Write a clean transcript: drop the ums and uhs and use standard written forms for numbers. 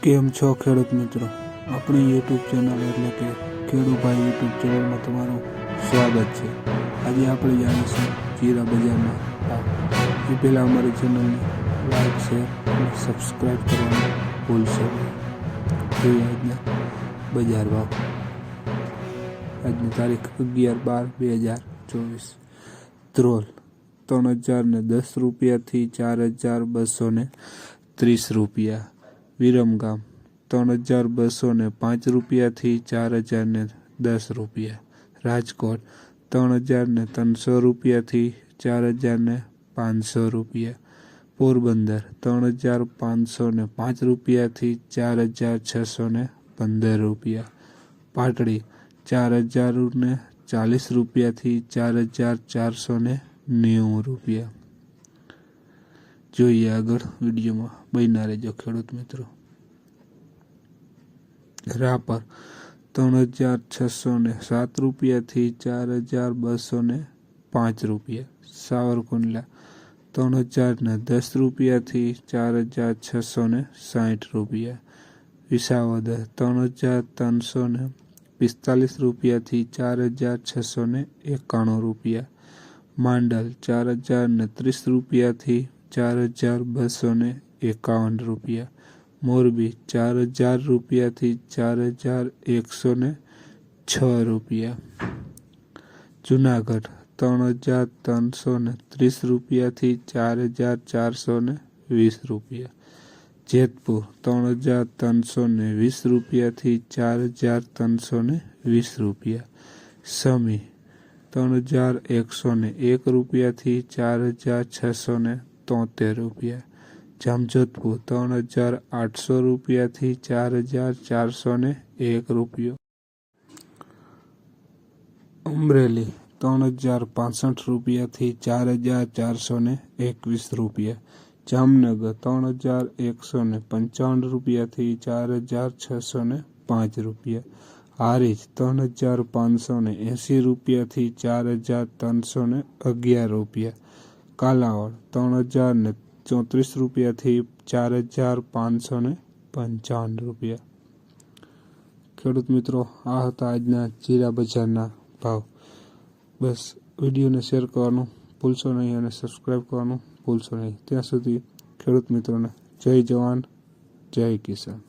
કેમ છો ખેડૂત મિત્રો? આપણી યુટ્યુબ ચેનલ એટલે કે ખેડૂભાઈ યુટ્યુબ ચેનલમાં તમારું સ્વાગત છે. આજે આપણે જાણીશું જીરા બજારના ભાવ. એ પહેલાં અમારી ચેનલને લાઈક, શેર અને સબસ્ક્રાઈબ કરવાનું ભૂલશો નહીં. જોઈએ આજના બજાર ભાવ. આજની તારીખ 11/12/2024. ધ્રોલ 3010 રૂપિયાથી 4230 રૂપિયા. વિરમગામ 3205 રૂપિયાથી 4010 રૂપિયા. રાજકોટ 300300 રૂપિયાથી 4005 રૂપિયા. પોરબંદર 3505 રૂપિયાથી 4615 રૂપિયા. પાટડી 4040 રૂપિયાથી 4490 રૂપિયા. જોઈએ આગળ વિડીયોમાં બન્યા રહેજો ખેડૂત મિત્રો. રાપર 3607 રૂપિયાથી 4205 રૂપિયા. સાવરકુંડલા 3010 રૂપિયાથી 4660 રૂપિયા. વિસાવદર 3345 રૂપિયાથી 4691 રૂપિયા. માંડલ 4030 રૂપિયાથી 4251 રૂપિયા. મોરબી 4000 રૂપિયાથી 4106 રૂપિયા. જુનાગઢ 3330 રૂપિયાથી 4420 રૂપિયા. જેતપુર 3320 રૂપિયાથી 4320 રૂપિયા. સમી 3101 રૂપિયાથી 4673 રૂપિયા. જામજોધપુર 3800 રૂપિયાથી 4401 રૂપિયો. અમરેલી 3065 રૂપિયાથી 4421 રૂપિયા. જામનગર 3155 રૂપિયાથી 4605 રૂપિયા. હારીજ 3580 રૂપિયાથી 4311 રૂપિયા. કાલાવડ 3034 રૂપિયાથી 4555 રૂપિયા. ખેડૂત મિત્રો, આ હતા આજના જીરા બજારના ભાવ. બસ વિડીયોને શેર કરવાનું ભૂલશો નહીં અને સબસ્ક્રાઈબ કરવાનું ભૂલશો નહીં. ત્યાં સુધી ખેડૂત મિત્રોને જય જવાન, જય કિસાન.